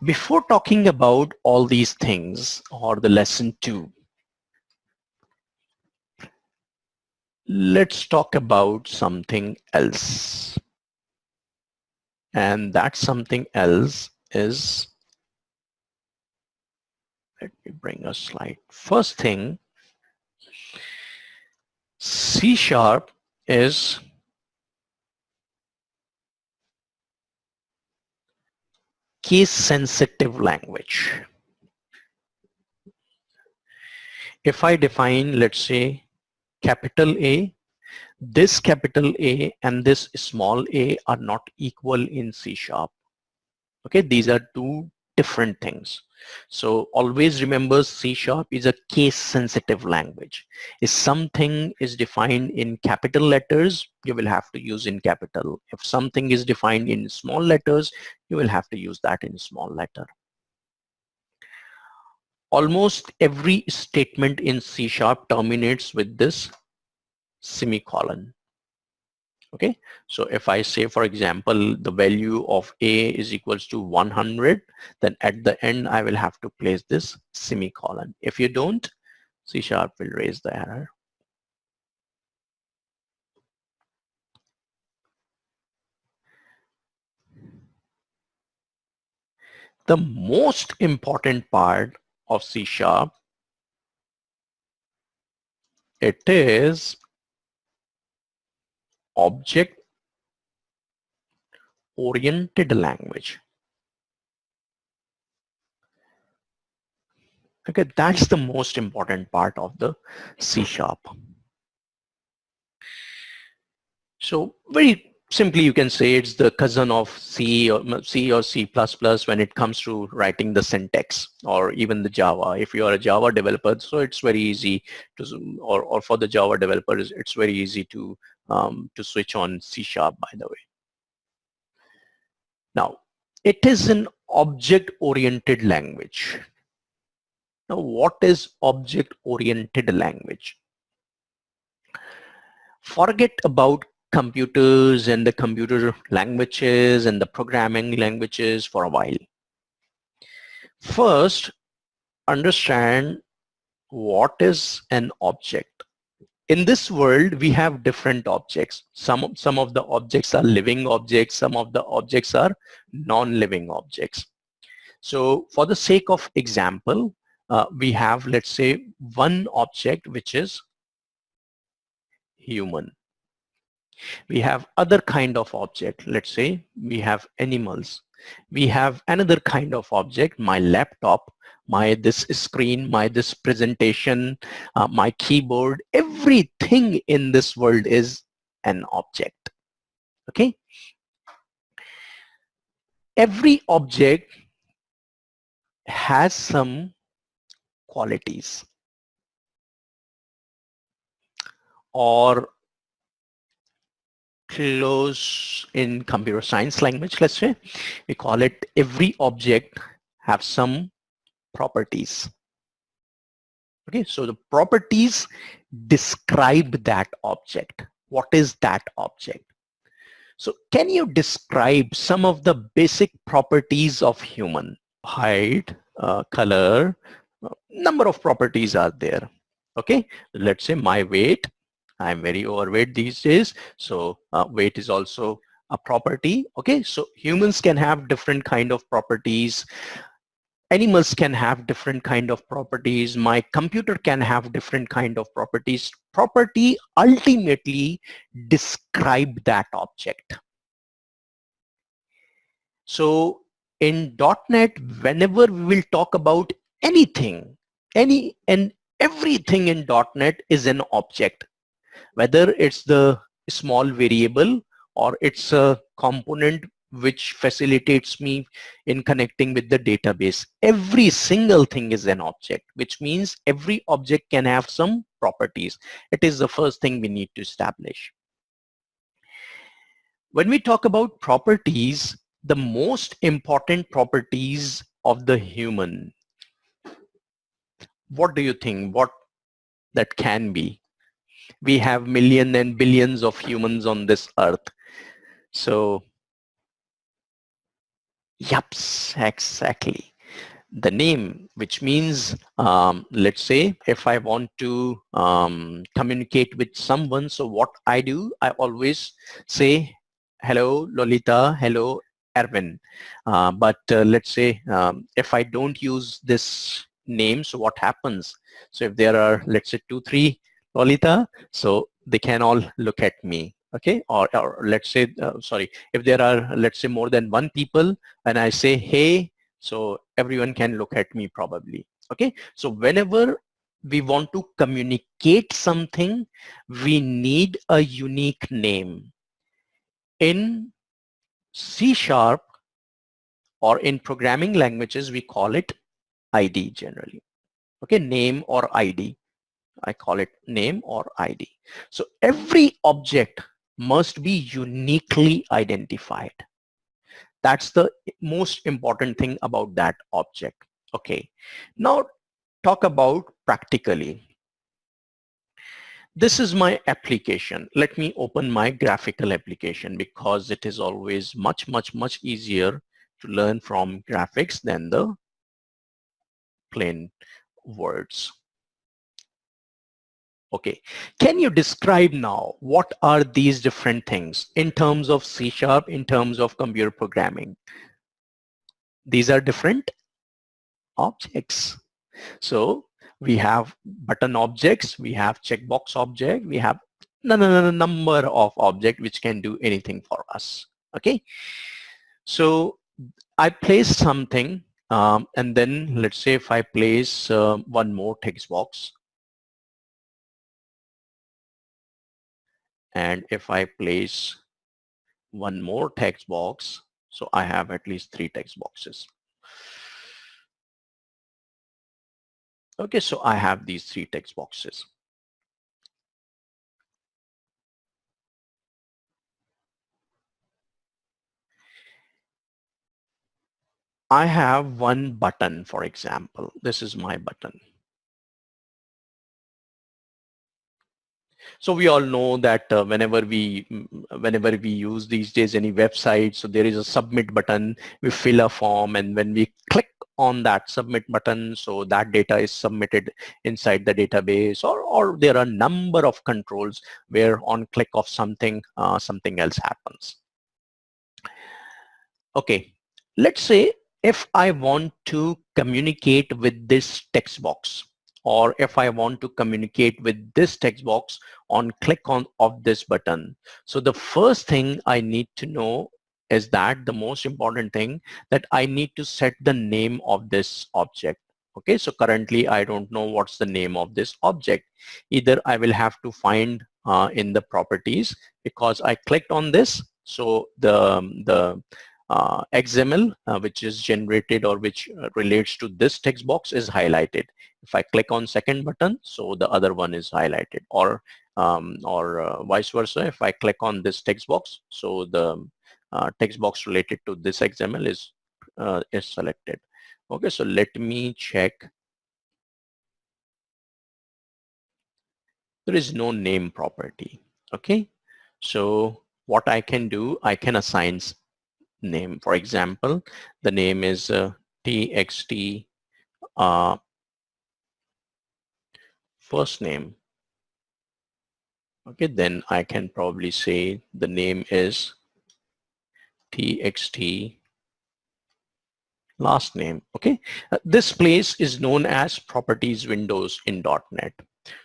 Before talking about all these things or the lesson 2, let's talk about something else. And that something else is, let me bring a slide. First thing, C# is case sensitive language. If I define, let's say, capital A, this capital A and this small a are not equal in C#. Okay, these are two different things. So always remember, C# is a case sensitive language. If something is defined in capital letters, you will have to use in capital. If something is defined in small letters, you will have to use that in small letter. Almost every statement in C# terminates with this semicolon. Okay, so if I say, for example, the value of A is equals to 100, then at the end I will have to place this semicolon. If you don't, C# will raise the error. The most important part of C#, it is object-oriented language. Okay, that's the most important part of the C#. So very simply, you can say it's the cousin of C or C when it comes to writing the syntax, or even the Java. If you are a Java developer, so it's very easy to, or for the Java developers, it's very easy to switch on C#, by the way. Now, it is an object-oriented language. Now, what is object-oriented language? Forget about computers and the computer languages and the programming languages for a while. First, understand what is an object. In this world, we have different objects. Some of the objects are living objects, some of the objects are non-living objects. So for the sake of example, we have, let's say, one object which is human. We have other kind of object. Let's say we have animals. We have another kind of object, my laptop, my this screen, my this presentation, my keyboard. Everything in this world is an object. Okay. Every object has some qualities, or close in computer science language, let's say, we call it every object have some properties. Okay, so the properties describe that object. What is that object? So can you describe some of the basic properties of human? Height, color, number of properties are there. Okay, let's say my weight. I'm very overweight these days, so weight is also a property. Okay, so humans can have different kind of properties. Animals can have different kind of properties. My computer can have different kind of properties. Property ultimately describe that object. So in .NET, whenever we will talk about anything, any and everything in .NET is an object, whether it's the small variable or it's a component which facilitates me in connecting with the database. Every single thing is an object, which means every object can have some properties. It is the first thing we need to establish. When we talk about properties, the most important properties of the human, what do you think? What that can be? We have millions and billions of humans on this earth. So Yups, exactly. The name, which means, let's say if I want to communicate with someone, so what I do, I always say, hello, Lolita, hello, Erwin. But let's say if I don't use this name, so what happens? So if there are, let's say 2, 3 Lolita, so they can all look at me. Okay, or let's say, sorry, if there are, let's say more than one people, and I say, hey, so everyone can look at me probably. Okay, so whenever we want to communicate something, we need a unique name. In C sharp or in programming languages, we call it ID generally. Okay, name or ID. I call it name or ID. So every object must be uniquely identified. That's the most important thing about that object. Okay, now talk about practically. This is my application. Let me open my graphical application because it is always much easier to learn from graphics than the plain words. Okay, can you describe now what are these different things in terms of C sharp, in terms of computer programming? These are different objects. So we have button objects, we have checkbox object, we have number of objects which can do anything for us. Okay, so I place something, and then let's say if I place one more text box, and if I place one more text box, so I have at least 3 text boxes. Okay, so I have these 3 text boxes. I have one button, for example. This is my button. So we all know that whenever we use these days any website, so there is a submit button. We fill a form, and when we click on that submit button, so that data is submitted inside the database, or there are a number of controls where on click of something, something else happens. Okay, let's say if I want to communicate with this text box, or if I want to communicate with this text box on click on of this button. So the first thing I need to know is that the most important thing, that I need to set the name of this object. Okay, so currently I don't know what's the name of this object. Either I will have to find in the properties, because I clicked on this. So the XML which is generated, or which relates to this text box, is highlighted. If I click on second button, so the other one is highlighted, or vice versa. If I click on this text box, so the text box related to this XML is selected. Okay, so let me check. There is no name property. Okay, so what I can do, I can assign name. For example, the name is txt first name. Okay, then I can probably say the name is txt last name. Okay, this place is known as properties windows in .NET.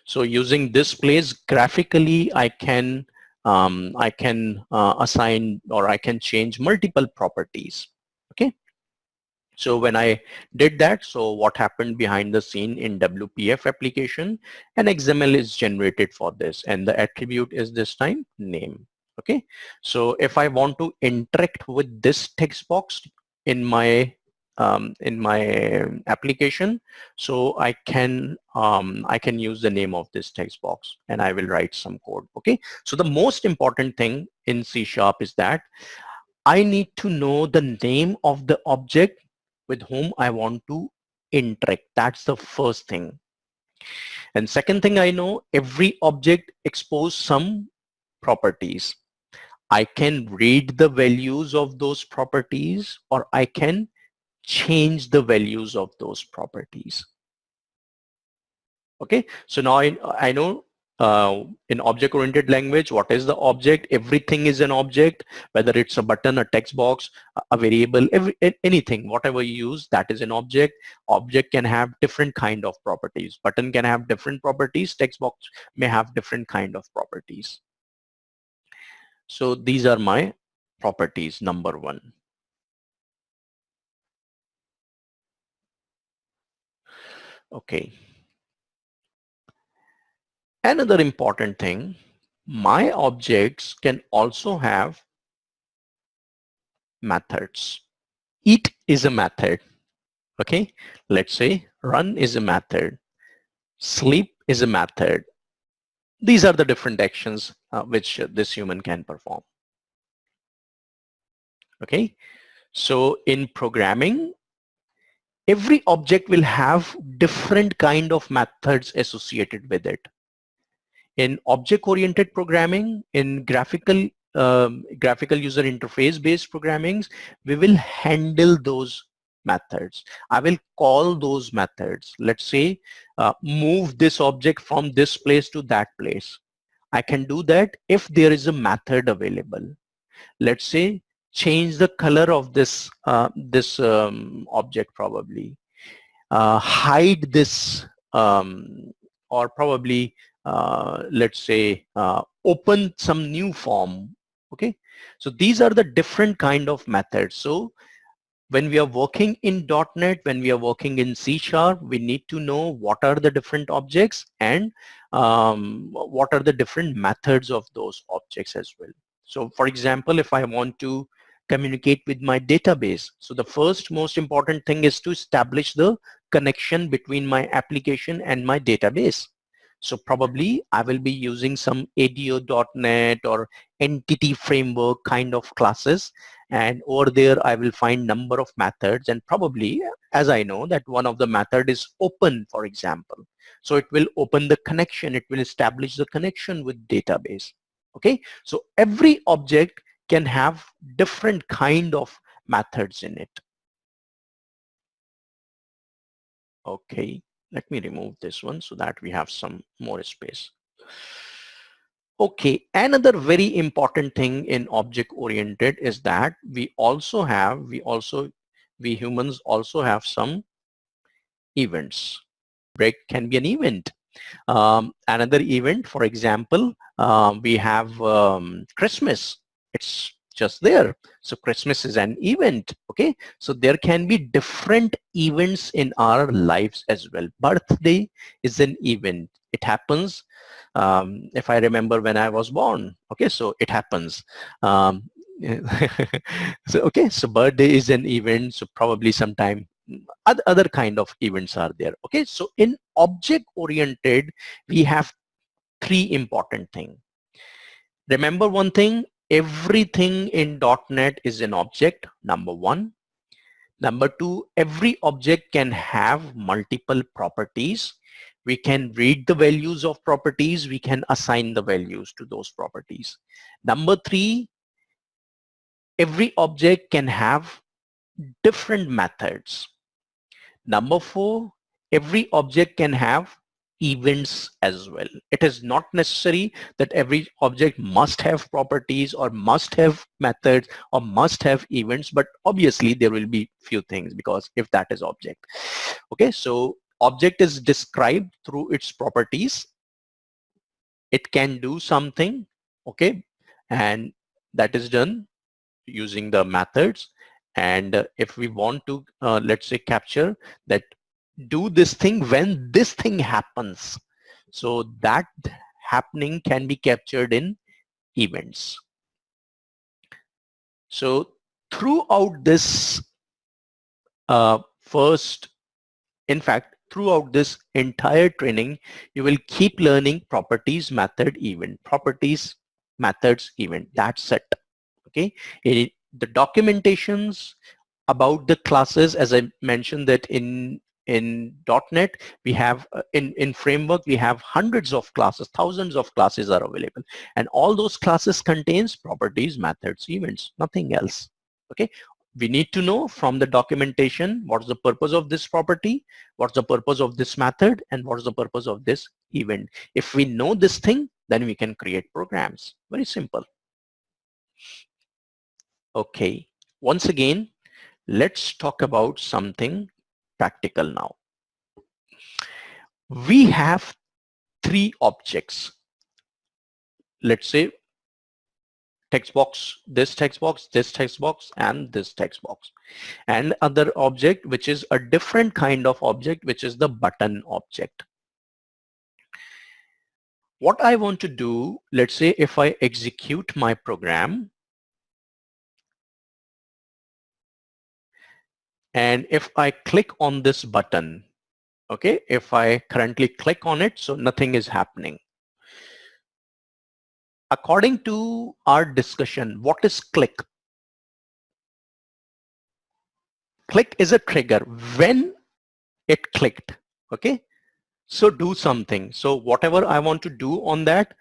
So using this place graphically, I can assign, or I can change multiple properties. Okay, so when I did that, so what happened behind the scene in WPF application, an XML is generated for this, and the attribute is this time name. Okay, so if I want to interact with this text box in my application, so I can use the name of this text box, and I will write some code. Okay, so the most important thing in C# is that I need to know the name of the object with whom I want to interact. That's the first thing. And second thing, I know every object exposes some properties. I can read the values of those properties, or I can change the values of those properties. Okay, so now I know in object-oriented language, what is the object? Everything is an object, whether it's a button, a text box, a variable, anything, whatever you use, that is an object. Object can have different kind of properties. Button can have different properties. Text box may have different kind of properties. So these are my properties, number one. Okay. Another important thing, my objects can also have methods. Eat is a method. Okay, let's say run is a method. Sleep is a method. These are the different actions which this human can perform. Okay, so in programming, every object will have different kind of methods associated with it. In object-oriented programming, in graphical user interface based programmings, we will handle those methods. I will call those methods. Let's say move this object from this place to that place. I can do that if there is a method available. Let's say change the color of this object, probably hide this, or probably let's say open some new form. Okay, so these are the different kind of methods. So when we are working in .NET, when we are working in C#, we need to know what are the different objects and what are the different methods of those objects as well. So for example, if I want to communicate with my database, so the first most important thing is to establish the connection between my application and my database. So probably I will be using some ADO.NET or entity framework kind of classes, and over there I will find number of methods, and probably, as I know that one of the method is open, for example, so it will open the connection, it will establish the connection with database. Okay, so every object can have different kind of methods in it. Okay, let me remove this one so that we have some more space. Okay, another very important thing in object oriented is that we humans also have some events. Break can be an event. Another event, for example, we have Christmas. It's just there. So Christmas is an event. Okay, so there can be different events in our lives as well. Birthday is an event. It happens if I remember when I was born. Okay, so it happens. So okay, so birthday is an event. So probably sometime other kind of events are there. Okay, so in object oriented, we have three important things. Remember one thing, everything in .NET is an object, number one. Number two, every object can have multiple properties. We can read the values of properties. We can assign the values to those properties. Number three, every object can have different methods. Number four, every object can have events as well. It is not necessary that every object must have properties or must have methods or must have events, but obviously there will be few things, because if that is object. Okay, so object is described through its properties. It can do something, okay, and that is done using the methods. And if we want to let's say capture that, do this thing when this thing happens, so that happening can be captured in events. So throughout this throughout this entire training, you will keep learning properties, method, event, properties, methods, event. That's it. Okay, the documentations about the classes, as I mentioned that in in .NET, we have in framework, we have hundreds of classes, thousands of classes are available, and all those classes contains properties, methods, events, nothing else. Okay, we need to know from the documentation what's the purpose of this property, what's the purpose of this method, and what's the purpose of this event. If we know this thing, then we can create programs. Very simple. Okay, once again, let's talk about something practical now. We have three objects. Let's say text box, this text box, this text box, and this text box. And other object, which is a different kind of object, which is the button object. What I want to do, let's say if I execute my program, and if I click on this button, okay, if I currently click on it, so nothing is happening. According to our discussion, what is click? Click is a trigger when it clicked, okay? So do something. So whatever I want to do on that,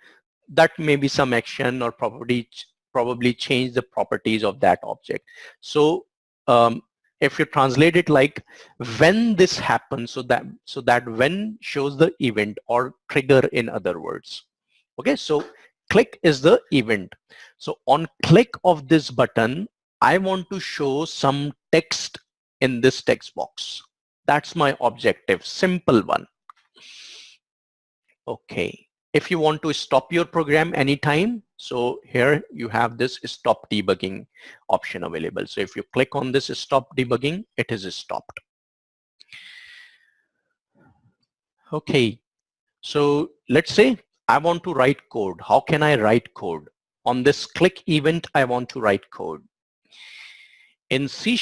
that may be some action or probably change the properties of that object. So if you translate it like when this happens, so that when shows the event or trigger in other words. Okay, so click is the event. So on click of this button, I want to show some text in this text box. That's my objective, simple one. Okay, if you want to stop your program anytime, so here you have this stop debugging option available. So if you click on this stop debugging, it is stopped. Okay, so let's say I want to write code. How can I write code? On this click event, I want to write code. In C#,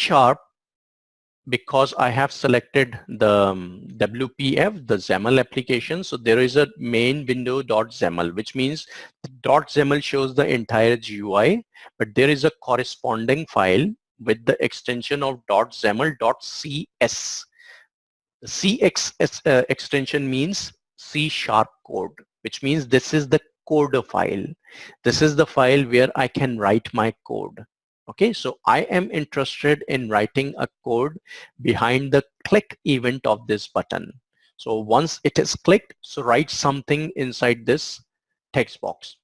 because I have selected the WPF, the XAML application, so there is a main window .xaml, which means the .xaml shows the entire GUI, but there is a corresponding file with the extension of .xaml.cs. The CX extension means C# code, which means this is the code file. This is the file where I can write my code. Okay, so I am interested in writing a code behind the click event of this button. So once it is clicked, so write something inside this text box.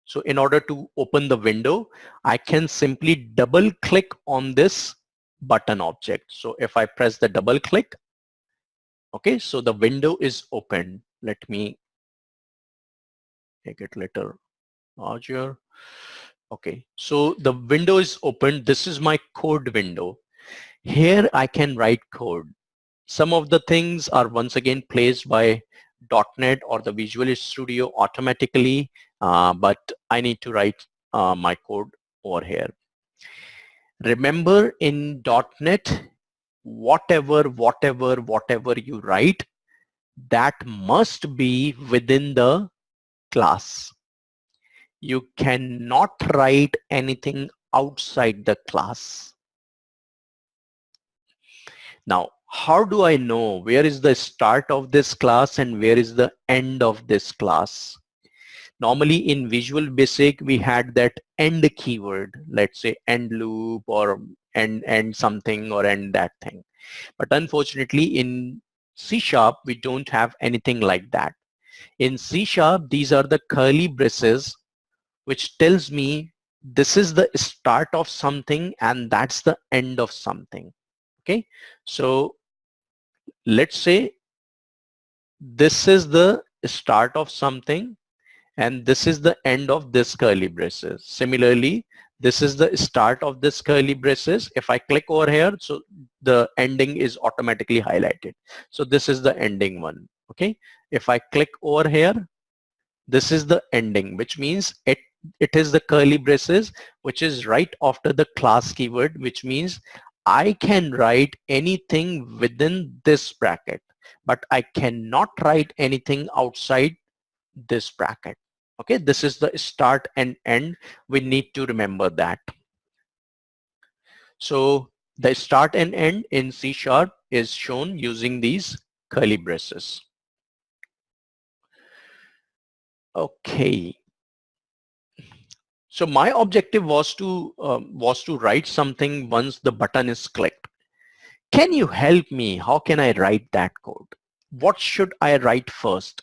So in order to open the window, I can simply double click on this button object. So if I press the double click, okay, so the window is open. Let me make it little larger. Okay, so the window is open. This is my code window. Here I can write code. Some of the things are once again placed by .NET or the Visual Studio automatically, but I need to write my code over here. Remember in .NET, whatever you write, that must be within the class. You cannot write anything outside the class. Now, how do I know where is the start of this class and where is the end of this class? Normally in Visual Basic, we had that end keyword, let's say end loop or end something or end that thing. But unfortunately in C#, we don't have anything like that. In C#, these are the curly braces which tells me this is the start of something and that's the end of something. Okay, so let's say this is the start of something and this is the end of this curly braces. Similarly, this is the start of this curly braces. If I click over here, so the ending is automatically highlighted. So this is the ending one. Okay, if I click over here, this is the ending, which means it is the curly braces, which is right after the class keyword, which means I can write anything within this bracket, but I cannot write anything outside this bracket. Okay, this is the start and end. We need to remember that. So the start and end in C# is shown using these curly braces. Okay. So my objective was to write something once the button is clicked. Can you help me? How can I write that code? What should I write first?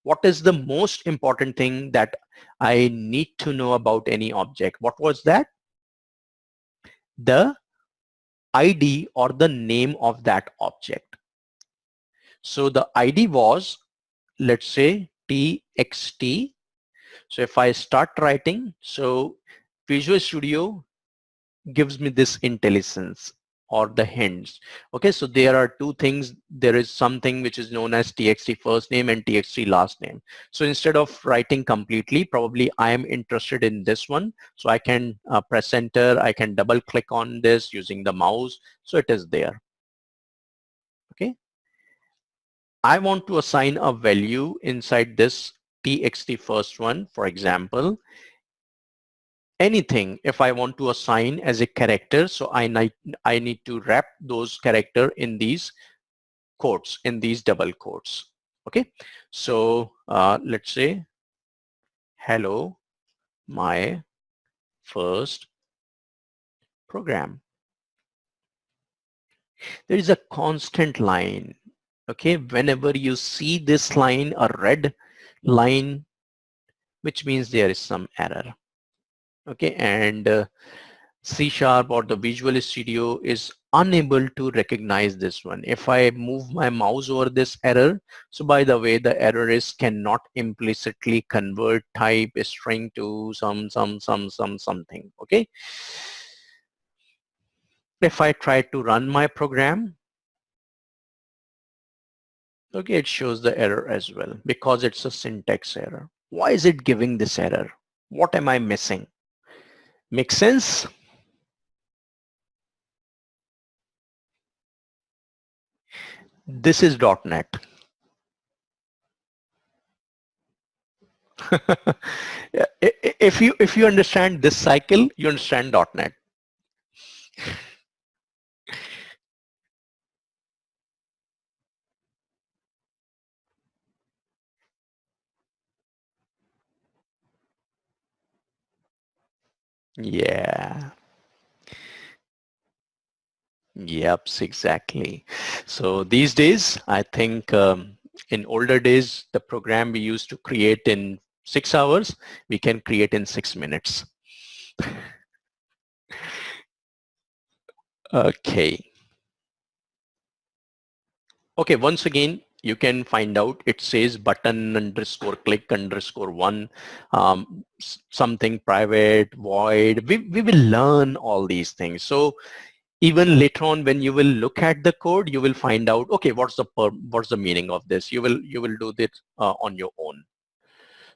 What is the most important thing that I need to know about any object? What was that? The ID or the name of that object. So the ID was, let's say, txt. So if I start writing, so Visual Studio gives me this intelligence or the hints. Okay, so there are two things. There is something which is known as txt first name and txt last name. So instead of writing completely, probably I am interested in this one. So I can press enter. I can double click on this using the mouse. So it is there. Okay. I want to assign a value inside this txt first one. For example, anything if I want to assign as a character, so I need to wrap those character in these quotes, in these double quotes. Okay, so let's say, hello, my first program. There is a constant line. Okay, whenever you see this line, a red line, which means there is some error. Okay, and C# or the Visual Studio is unable to recognize this one. If I move my mouse over this error, so by the way, the error is cannot implicitly convert type string to something. Okay. If I try to run my program, okay, it shows the error as well because it's a syntax error. Why is it giving this error? What am I missing? Make sense? This is .NET. if you understand this cycle, you understand .NET. Yeah. Yep, exactly. So these days, I think in older days, the program we used to create in 6 hours, we can create in 6 minutes. Okay. Okay, once again, you can find out it says button underscore click underscore one, something private, void. We will learn all these things. So even later on when you will look at the code, you will find out, okay, what's the meaning of this? You will do this on your own.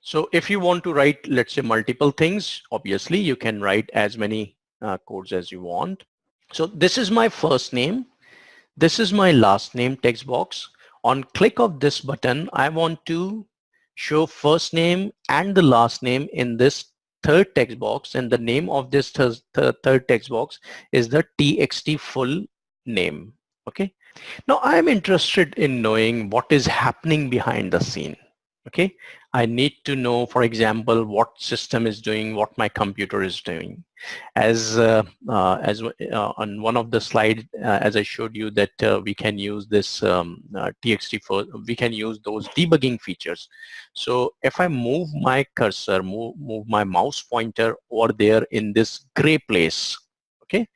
So if you want to write, let's say, multiple things, obviously you can write as many codes as you want. So this is my first name. This is my last name text box. On click of this button, I want to show first name and the last name in this third text box, and the name of this third text box is the txt full name. Okay. Now I'm interested in knowing what is happening behind the scene. Okay. I need to know, for example, what system is doing, what my computer is doing. As on one of the slides, as I showed you that we can use this txt for, we can use those debugging features. So if I move my cursor, move my mouse pointer over there in this gray place, okay,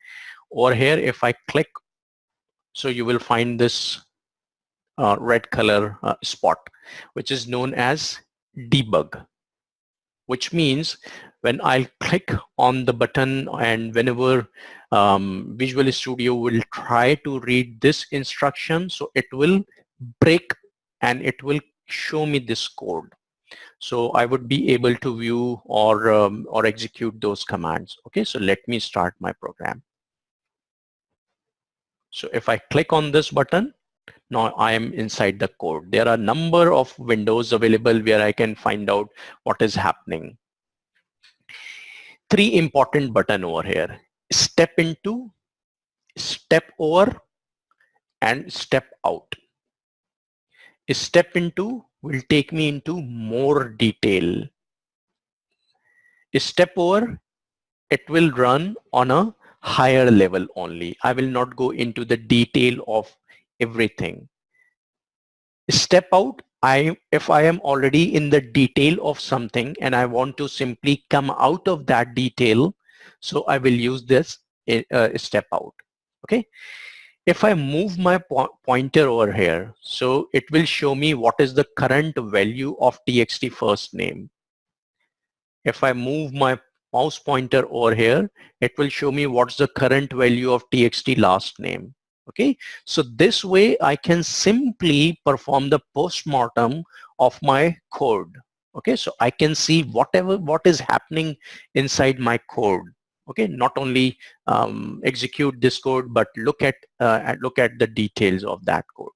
over here, if I click, so you will find this red color spot, which is known as debug, which means when I click on the button and whenever Visual Studio will try to read this instruction, so it will break and it will show me this code. So I would be able to view or execute those commands. Okay, so let me start my program. So if I click on this button, now I am inside the code. There are a number of windows available where I can find out what is happening. Three important button over here: step into, step over, and step out. Step into will take me into more detail. Step over, it will run on a higher level only. I will not go into the detail of everything. Step out, if I am already in the detail of something and I want to simply come out of that detail, so I will use this step out. Okay. If I move my pointer over here, so it will show me what is the current value of txt first name. If I move my mouse pointer over here, it will show me what's the current value of txt last name. Okay, so this way I can simply perform the postmortem of my code. Okay, so I can see what is happening inside my code. Okay, not only execute this code, but look at the details of that code.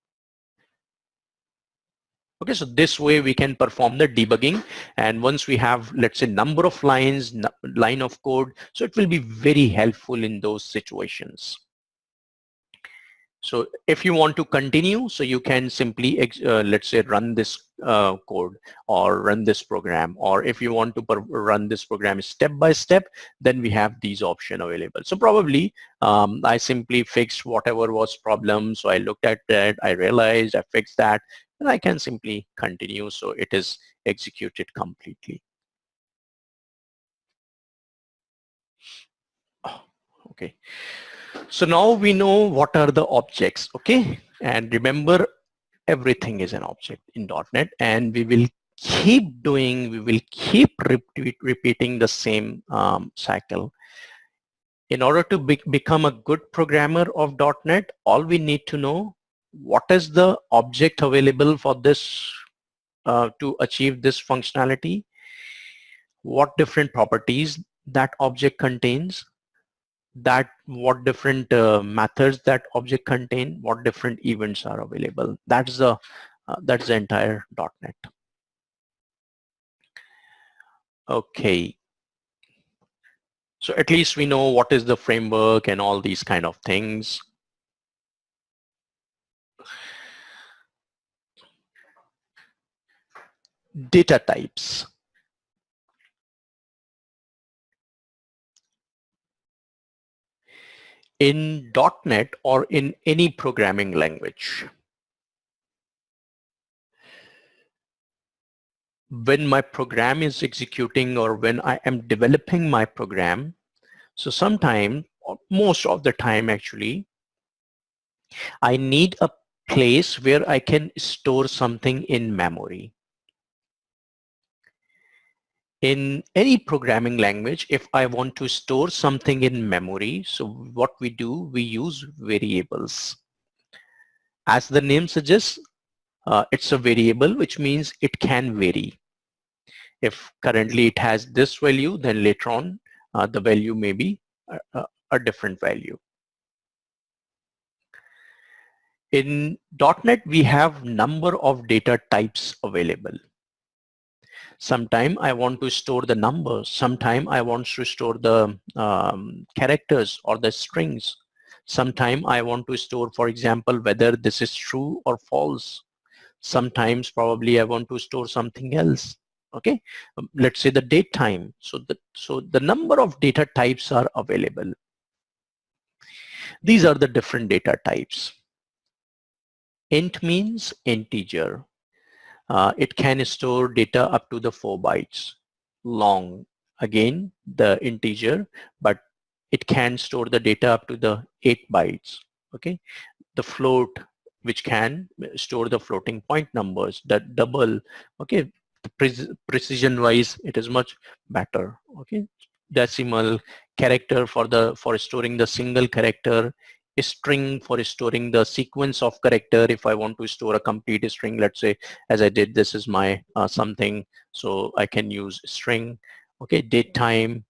Okay, so this way we can perform the debugging, and once we have, let's say, number of lines, line of code, so it will be very helpful in those situations. So if you want to continue, so you can simply, let's say, run this code or run this program, or if you want to run this program step by step, then we have these options available. So probably I simply fixed whatever was problem. So I looked at that, I realized I fixed that, and I can simply continue. So it is executed completely. Okay. So now we know what are the objects. Okay. And remember, everything is an object in .NET, and we will keep repeating the same cycle. In order to become a good programmer of .NET, all we need to know what is the object available for this to achieve this functionality, what different properties that object contains, that what different methods that object contain, what different events are available. That's the entire .NET. Okay, so at least we know what is the framework and all these kind of things. Data types. In .NET or in any programming language, when my program is executing or when I am developing my program, so sometime, or most of the time actually, I need a place where I can store something in memory. In any programming language, if I want to store something in memory, so what we do, we use variables. As the name suggests, it's a variable, which means it can vary. If currently it has this value, then later on the value may be a different value. In .NET, we have number of data types available. Sometime I want to store the numbers. Sometime I want to store the characters or the strings. Sometime I want to store, for example, whether this is true or false. Sometimes probably I want to store something else. Okay, let's say the date time. So the number of data types are available. These are the different data types. Int means integer. It can store data up to the 4 bytes. Long, again, the integer, but it can store the data up to the 8 bytes. Okay, the float, which can store the floating point numbers, that double. Okay, precision wise it is much better. Okay, decimal, character for storing the single character, a string for storing the sequence of character. If I want to store a complete string, let's say as I did, this is my something, so I can use string. Okay, date time,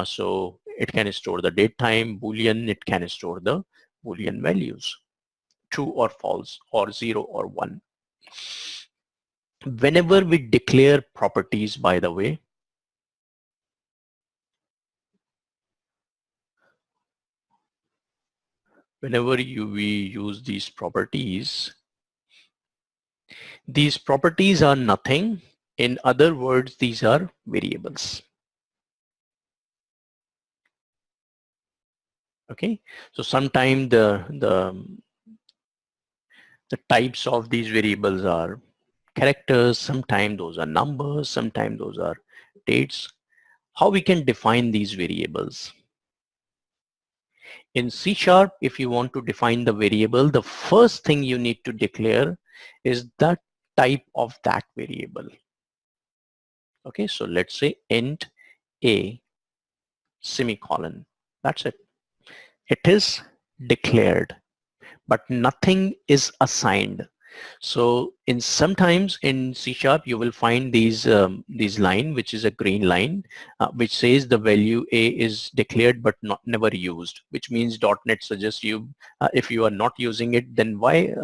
so it can store the date time. Boolean, it can store the Boolean values, true or false, or 0 or 1. Whenever we declare properties, by the way, whenever we use these properties are nothing. In other words, these are variables. Okay, so sometimes the types of these variables are characters, sometimes those are numbers, sometimes those are dates. How we can define these variables? In C#, if you want to define the variable, the first thing you need to declare is the type of that variable. Okay, so let's say int a semicolon. That's it. It is declared, but nothing is assigned. So in sometimes in C# you will find these line, which is a green line, which says the value a is declared but not never used, which means .NET suggests you if you are not using it, then why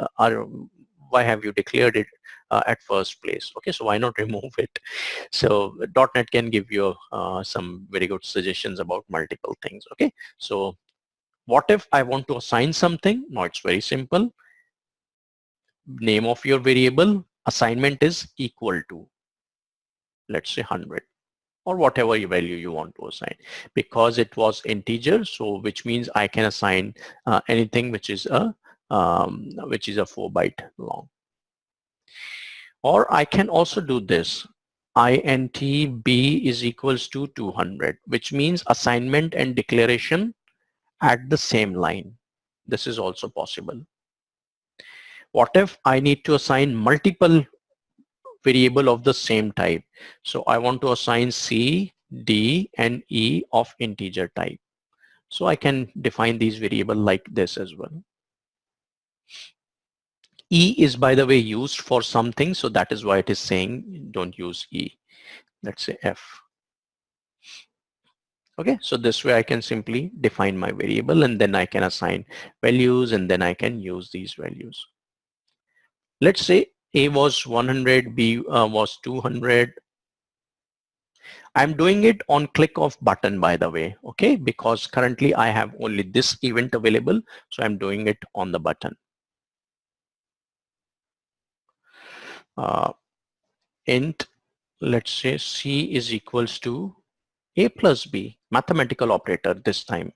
have you declared it at first place? Okay, so why not remove it? So .NET can give you some very good suggestions about multiple things. Okay, so what if I want to assign something? Now it's very simple. Name of your variable, assignment is equal to, let's say 100 or whatever value you want to assign, because it was integer. So which means I can assign anything which is a 4-byte long. Or I can also do this, int b is equals to 200, which means assignment and declaration at the same line. This is also possible. What if I need to assign multiple variable of the same type? So I want to assign C, D, and E of integer type. So I can define these variable like this as well. E is, by the way, used for something, so that is why it is saying don't use E. Let's say F. Okay, so this way I can simply define my variable and then I can assign values and then I can use these values. Let's say A was 100, B was 200. I'm doing it on click of button, by the way, okay, because currently I have only this event available, so I'm doing it on the button. Int, let's say C is equals to A plus B, mathematical operator this time.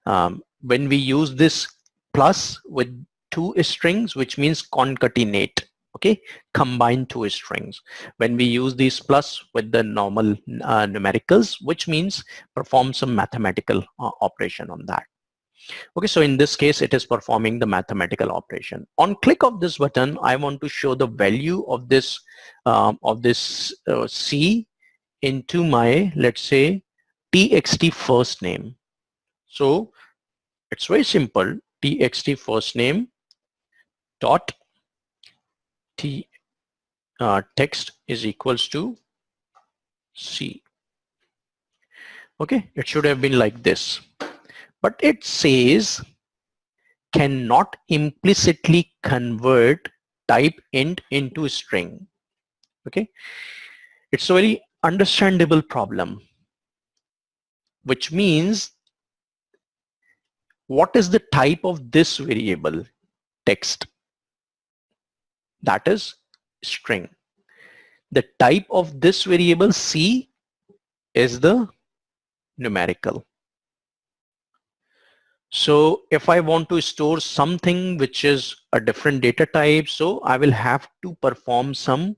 When we use this plus with two strings, which means concatenate, okay, combine two strings. When we use these plus with the normal numericals, which means perform some mathematical operation on that. Okay, so in this case, it is performing the mathematical operation. On click of this button, I want to show the value of this C into my, let's say, txt first name. So it's very simple. Txt first name dot text is equals to C. Okay, it should have been like this, but it says cannot implicitly convert type int into string. Okay, it's a very understandable problem, which means what is the type of this variable? Text. That is string. The type of this variable C is the numerical. So if I want to store something which is a different data type, so I will have to perform some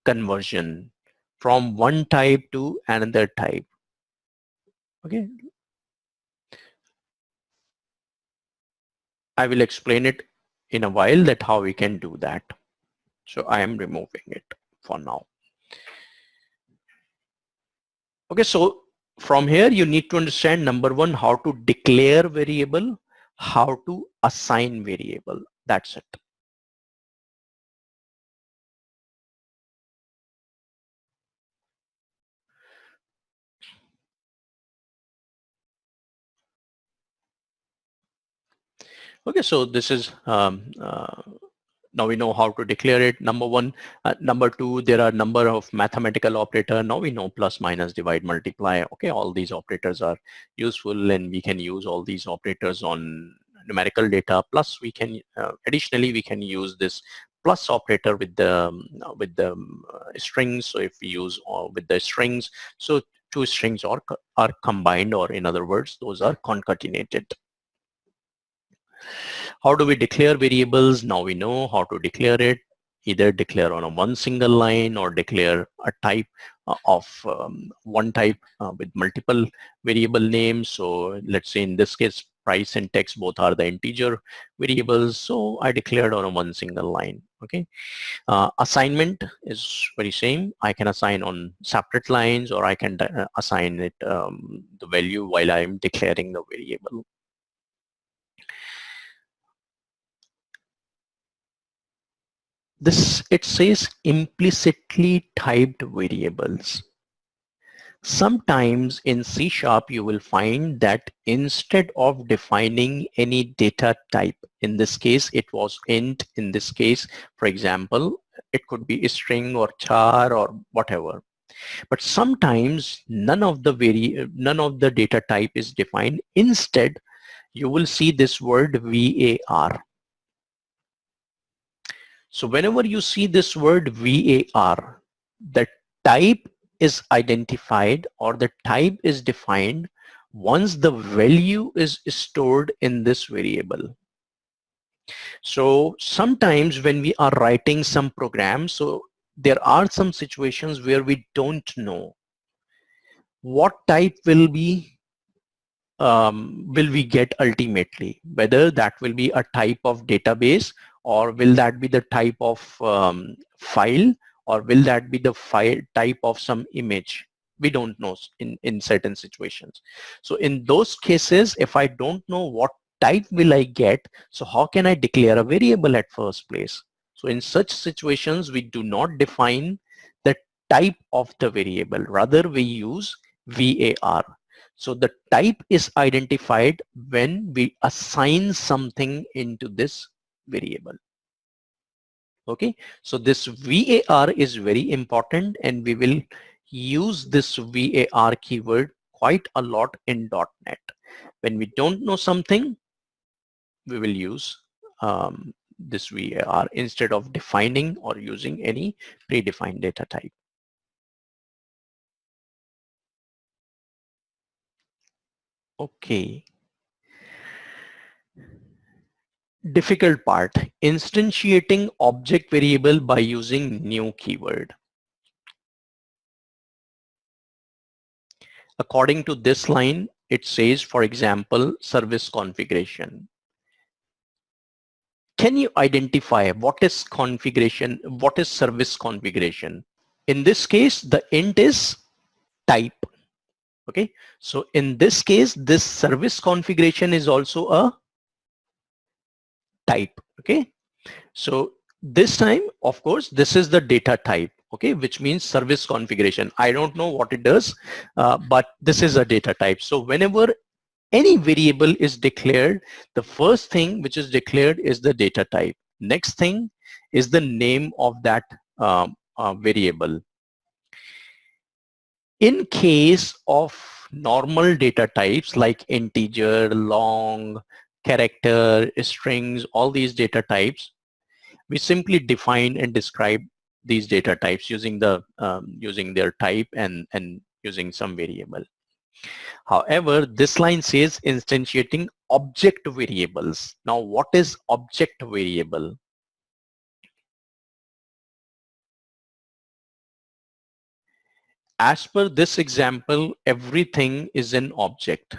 conversion from one type to another type. Okay, I will explain it in a while that how we can do that. So I am removing it for now. Okay, so from here you need to understand, number one, how to declare variable, how to assign variable. That's it. Okay, so this is now we know how to declare it. Number one. Number two, there are number of mathematical operator. Now we know plus, minus, divide, multiply. Okay, all these operators are useful and we can use all these operators on numerical data, plus we can additionally we can use this plus operator with the strings. So if we use with the strings, so two strings are combined, or in other words, those are concatenated. How do we declare variables? Now we know how to declare it. Either declare on a one single line or declare a type of one type with multiple variable names. So let's say in this case, price and text both are the integer variables. So I declared on a one single line. Okay. Assignment is very same. I can assign on separate lines, or I can assign it the value while I'm declaring the variable. This, it says implicitly typed variables. Sometimes in C# you will find that instead of defining any data type, in this case it was int, in this case, for example, it could be a string or char or whatever. But sometimes none of the data type is defined. Instead, you will see this word var. So whenever you see this word var, the type is identified or the type is defined once the value is stored in this variable. So sometimes when we are writing some programs, so there are some situations where we don't know what type will we get ultimately, whether that will be a type of database, or will that be the type of file, or will that be the file type of some image. We don't know in certain situations. So in those cases, if I don't know what type will I get, so how can I declare a variable at first place? So in such situations, we do not define the type of the variable, rather we use var. So the type is identified when we assign something into this variable. Okay, so this var is very important, and we will use this var keyword quite a lot in .NET. When we don't know something, we will use this var instead of defining or using any predefined data type. Okay. Difficult part, instantiating object variable by using new keyword. According to this line, it says, for example, service configuration. Can you identify what is configuration, what is service configuration? In this case, the int is type. Okay, so in this case, this service configuration is also a type. Okay, so this time, of course, this is the data type, okay, which means service configuration. I don't know what it does, but this is a data type. So whenever any variable is declared, the first thing which is declared is the data type. Next thing is the name of that variable. In case of normal data types like integer, long, character, strings, all these data types, we simply define and describe these data types using the using their type and using some variable. However, this line says instantiating object variables. Now, what is object variable? As per this example, everything is an object.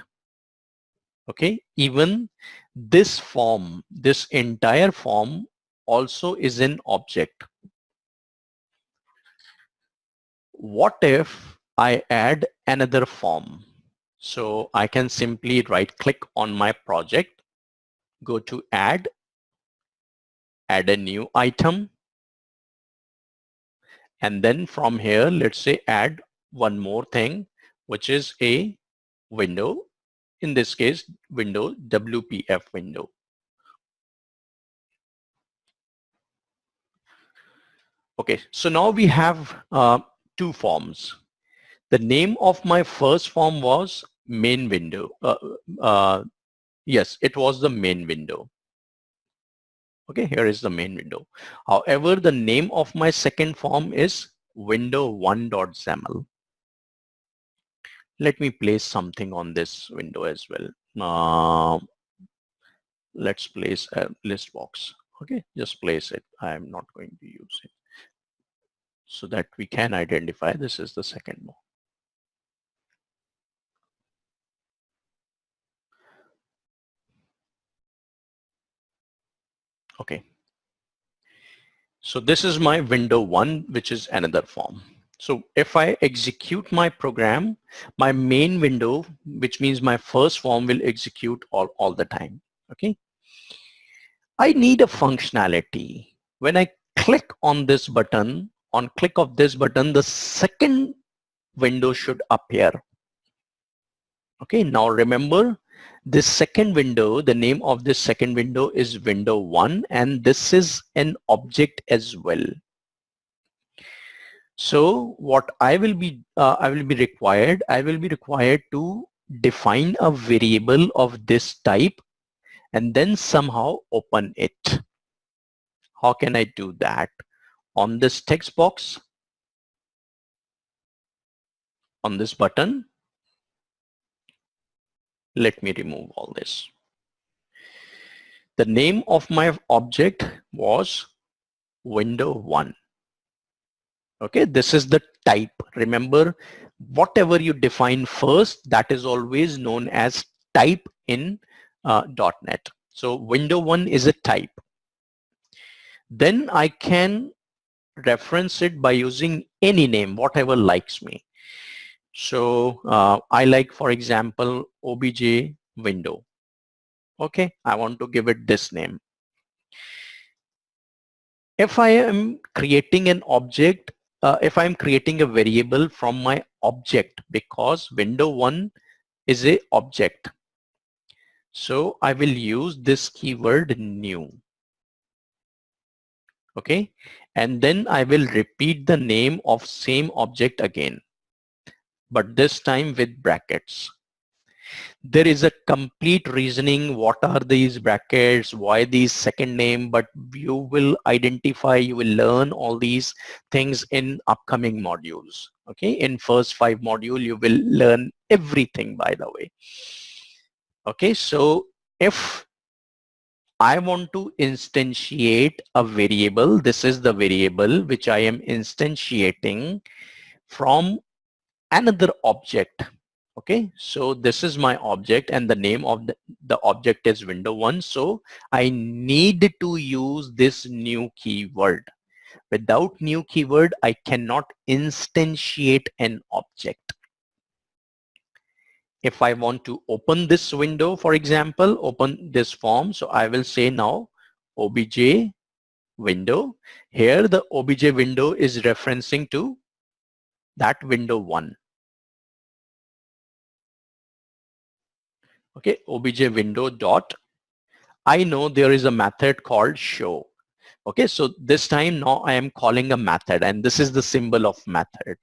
Okay, even this form, this entire form also is an object. What if I add another form? So I can simply right click on my project, go to add a new item, and then from here, let's say add one more thing, which is a window. In this case, window, WPF window. Okay, so now we have two forms. The name of my first form was main window, Yes, it was the main window. Okay, here is the main window. However, the name of my second form is window1.xaml. Let me place something on this window as well. Let's place a list box. Okay, just place it. I'm not going to use it so that we can identify this is the second one. Okay. So this is my window one, which is another form. So if I execute my program, my main window, which means my first form, will execute all the time. Okay. I need a functionality. When I click on this button, on click of this button, the second window should appear. Okay. Now remember, this second window, the name of this second window is window one, and this is an object as well. So what I will be required to define a variable of this type and then somehow open it. How can I do that? On this text box, on this button, let me remove all this. The name of my object was window one. Okay, this is the type. Remember, whatever you define first, that is always known as type in .NET. So window one is a type. Then I can reference it by using any name, whatever likes me. So I like, for example, obj window. Okay, I want to give it this name. If I am creating an object, if I'm creating a variable from my object, because window one is a object. So I will use this keyword new. Okay, and then I will repeat the name of same object again, but this time with brackets. There is a complete reasoning, what are these brackets, why these second name, but you will identify, you will learn all these things in upcoming modules. Okay, in first 5 module you will learn everything, by the way. Okay, so if I want to instantiate a variable, this is the variable which I am instantiating from another object. Okay, so this is my object and the name of the object is window one. So I need to use this new keyword. Without new keyword, I cannot instantiate an object. If I want to open this window, for example, open this form, so I will say now obj window. Here the obj window is referencing to that window one. Okay, obj window dot. I know there is a method called show. Okay, so this time now I am calling a method and this is the symbol of method.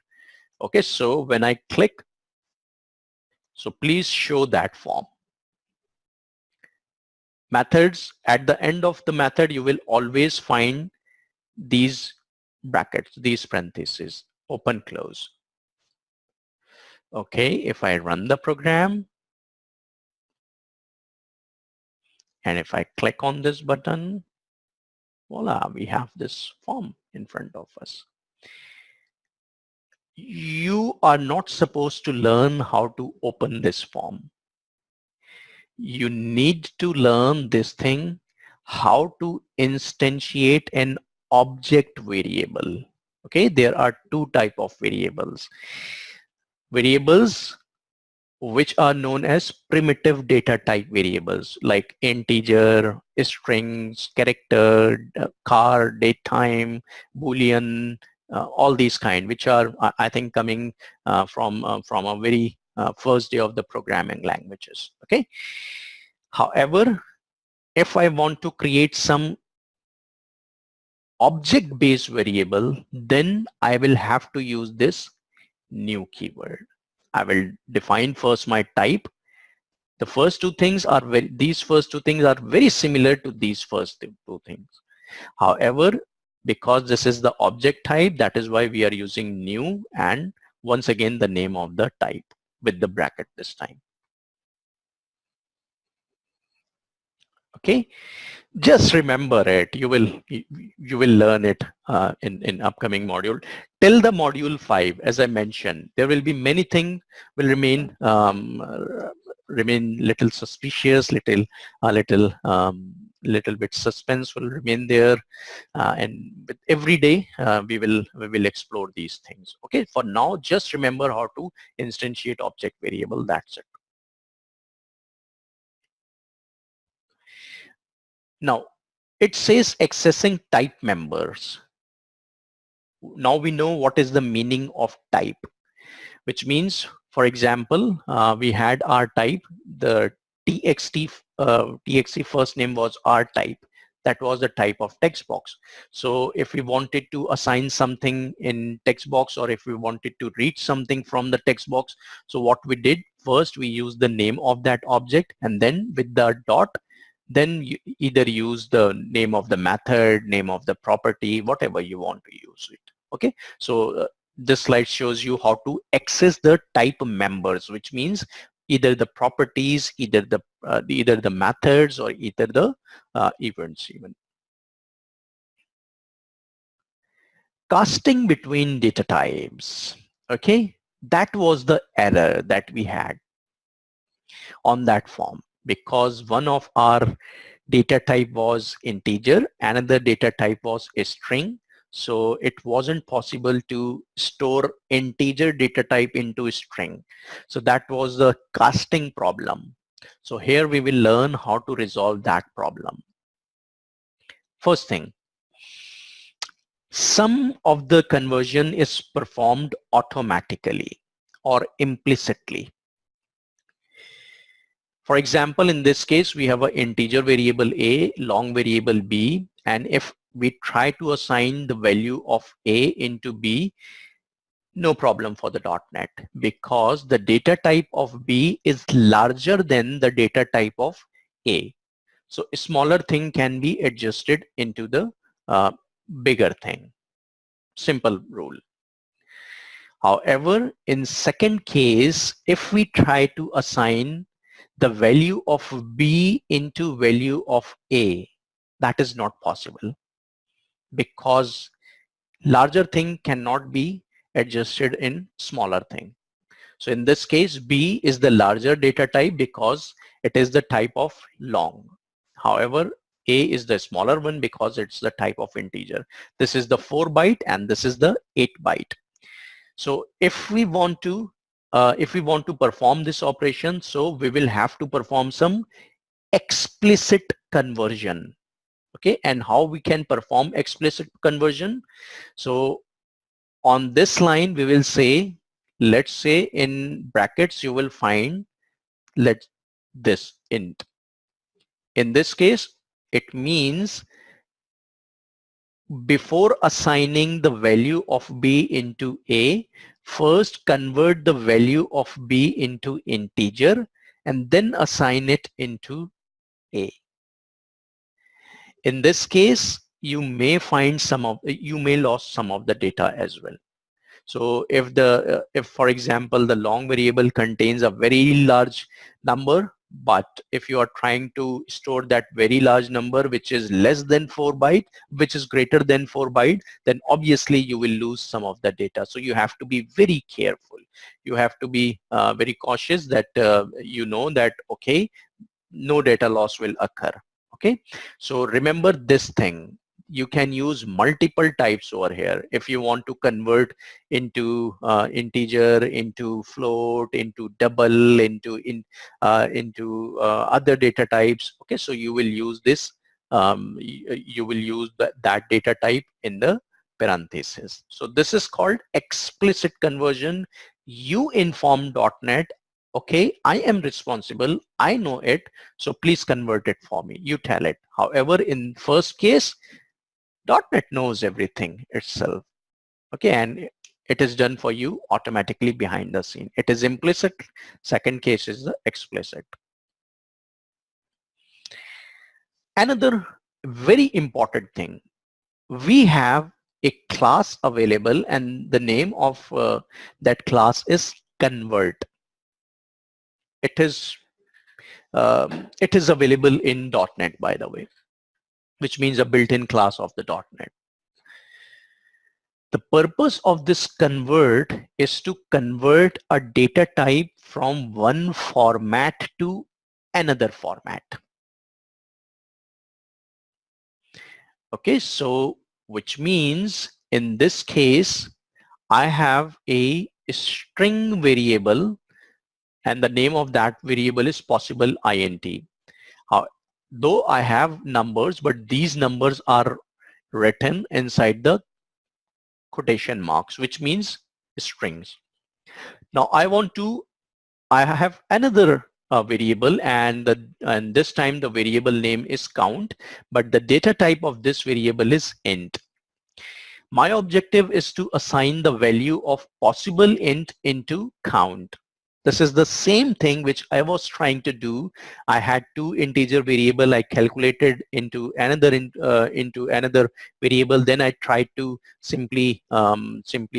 Okay, so when I click, so please show that form. Methods, at the end of the method, you will always find these brackets, these parentheses, open, close. Okay, if I run the program, and if I click on this button, voila, we have this form in front of us. You are not supposed to learn how to open this form. You need to learn this thing, how to instantiate an object variable. Okay, there are two type of variables. Variables which are known as primitive data type variables like integer, strings, character, car, date time, boolean, all these kind, which are I think coming from a very first day of the programming languages. Okay. However, if I want to create some object-based variable, then I will have to use this new keyword. I will define first my type. The first two things are these first two things are very similar to these first two things. However, because this is the object type, that is why we are using new and once again the name of the type with the bracket this time. Okay, just remember it. You will learn it in upcoming module. Till the module 5, as I mentioned, there will be many things will remain little suspicious, little bit suspense will remain there, and with every day we will explore these things. Okay, for now, just remember how to instantiate object variable. That's it. Now, it says accessing type members. Now we know what is the meaning of type, which means, for example, we had our type, the txt first name was our type. That was the type of text box. So if we wanted to assign something in text box, or if we wanted to read something from the text box, so what we did, first we used the name of that object, and then with the dot, then you either use the name of the method, name of the property, whatever you want to use it. Okay, so this slide shows you how to access the type members, which means either the properties, either the methods, or either the events even. Casting between data types. Okay, that was the error that we had on that form, because one of our data type was integer, another data type was a string. So it wasn't possible to store integer data type into a string. So that was the casting problem. So here we will learn how to resolve that problem. First thing, some of the conversion is performed automatically or implicitly. For example, in this case, we have an integer variable a, long variable b, and if we try to assign the value of a into b, no problem for the .NET, because the data type of b is larger than the data type of a. So a smaller thing can be adjusted into the bigger thing. Simple rule. However, in second case, if we try to assign the value of b into value of a, that is not possible, because larger thing cannot be adjusted in smaller thing. So in this case, b is the larger data type because it is the type of long. However, a is the smaller one because it's the type of integer. This is the 4 byte and this is the 8 byte. So if we want to perform this operation, so we will have to perform some explicit conversion. Okay, and how we can perform explicit conversion? So on this line we will say, let's say in brackets you will find this int. In this case, it means before assigning the value of b into a, first convert the value of b into integer and then assign it into a. In this case, you may lose some of the data as well. So if for example the long variable contains a very large number, but if you are trying to store that very large number which is less than 4 byte, which is greater than 4 byte, then obviously you will lose some of the data. So you have to be very careful. You have to be very cautious that you know that, okay, no data loss will occur. Okay, so remember this thing. You can use multiple types over here. If you want to convert into integer, into float, into double, into other data types. Okay, so you will use this. You will use that data type in the parentheses. So this is called explicit conversion. You inform .NET, okay, I am responsible, I know it, so please convert it for me. You tell it. However, in first case, .NET knows everything itself. Okay, and it is done for you automatically behind the scene. It is implicit. Second case is the explicit. Another very important thing, we have a class available and the name of that class is convert. It is available in .NET, by the way, which means a built-in class of the .NET. The purpose of this convert is to convert a data type from one format to another format. Okay, so which means in this case, I have a string variable and the name of that variable is possible int. Though I have numbers, but these numbers are written inside the quotation marks, which means strings. Now I have another variable and this time the variable name is count, but the data type of this variable is int. My objective is to assign the value of possible int into count. This is the same thing which I was trying to do. I had two integer variable. I calculated into another variable. Then I tried to simply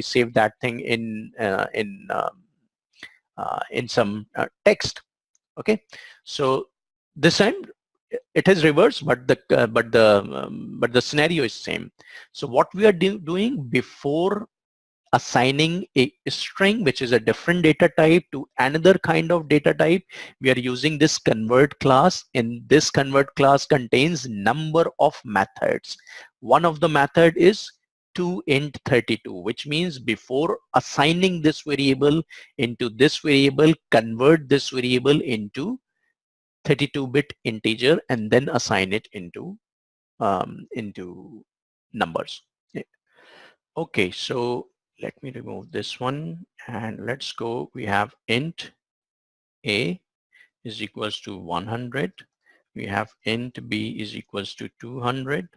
save that thing in some text. Okay, so this time it is reverse, but the scenario is same. So what we are doing before assigning a string, which is a different data type, to another kind of data type, we are using this convert class. And this convert class contains number of methods. One of the method is toInt32, which means before assigning this variable into this variable, convert this variable into 32-bit integer and then assign it into numbers. Okay, so let me remove this one and let's go. We have int a is equals to 100. We have int b is equals to 200,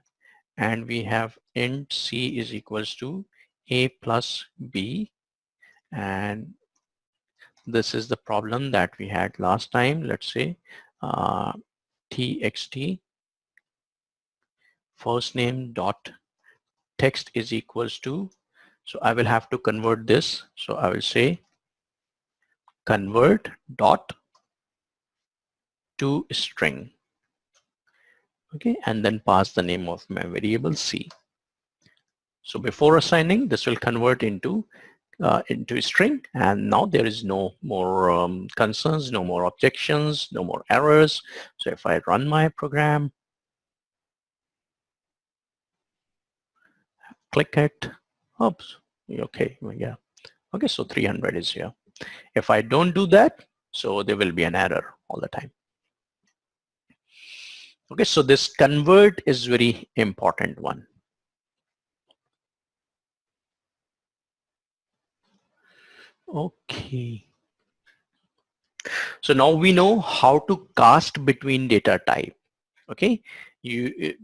and we have int c is equals to a plus b. And this is the problem that we had last time. Let's say txt first name dot text is equals to, so I will have to convert this. So I will say convert dot to string. Okay, and then pass the name of my variable c. So before assigning, this will convert into string, and now there is no more concerns, no more objections, no more errors. So if I run my program, click it, oops, okay, yeah, okay, so 300 is here. If I don't do that, so there will be an error all the time. Okay, so this convert is very important one. Okay. So now we know how to cast between data type. Okay, you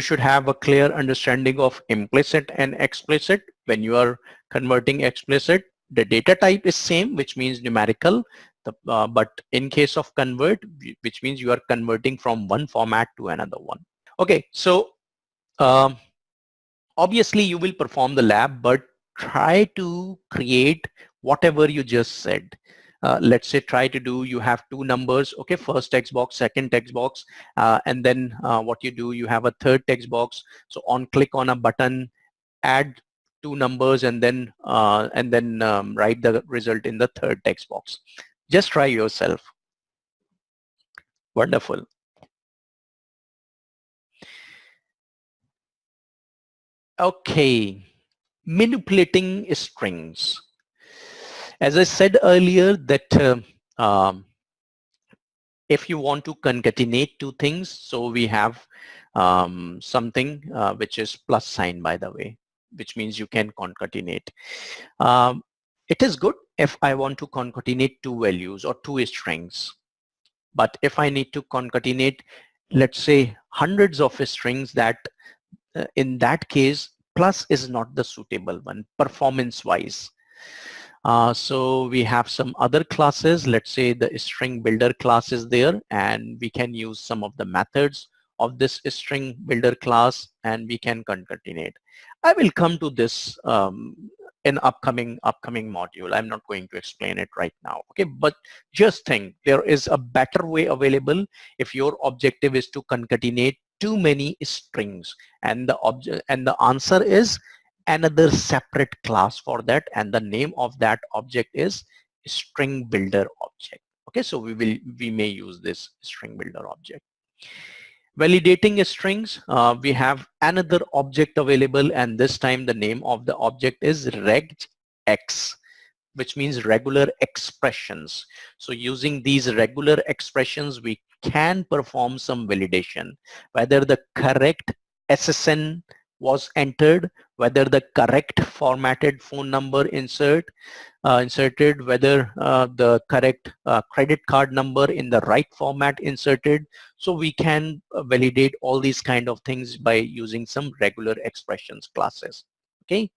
should have a clear understanding of implicit and explicit. When you are converting explicit, the data type is same, which means numerical. But in case of convert, which means you are converting from one format to another one. Okay, so obviously you will perform the lab, but try to create whatever you just said. Let's say try to do, you have two numbers, okay, first text box, second text box, and then what you do, you have a third text box. So on click on a button, add two numbers and then write the result in the third text box. Just try yourself. Wonderful. Okay, manipulating strings. As I said earlier that if you want to concatenate two things, so we have something which is plus sign, by the way, which means you can concatenate. It is good if I want to concatenate two values or two strings. But if I need to concatenate, let's say hundreds of strings, that in that case, plus is not the suitable one performance wise. So we have some other classes. Let's say the string builder class is there, and we can use some of the methods of this string builder class, and we can concatenate. I will come to this in upcoming module. I'm not going to explain it right now. Okay, but just think there is a better way available if your objective is to concatenate too many strings, and the answer is another separate class for that, and the name of that object is string builder object. Okay, so we may use this string builder object. Validating strings, we have another object available, and this time the name of the object is regx, which means regular expressions. So using these regular expressions, we can perform some validation, whether the correct SSN was entered, whether the correct formatted phone number inserted, whether the correct credit card number in the right format inserted. So we can validate all these kind of things by using some regular expressions classes. Okay.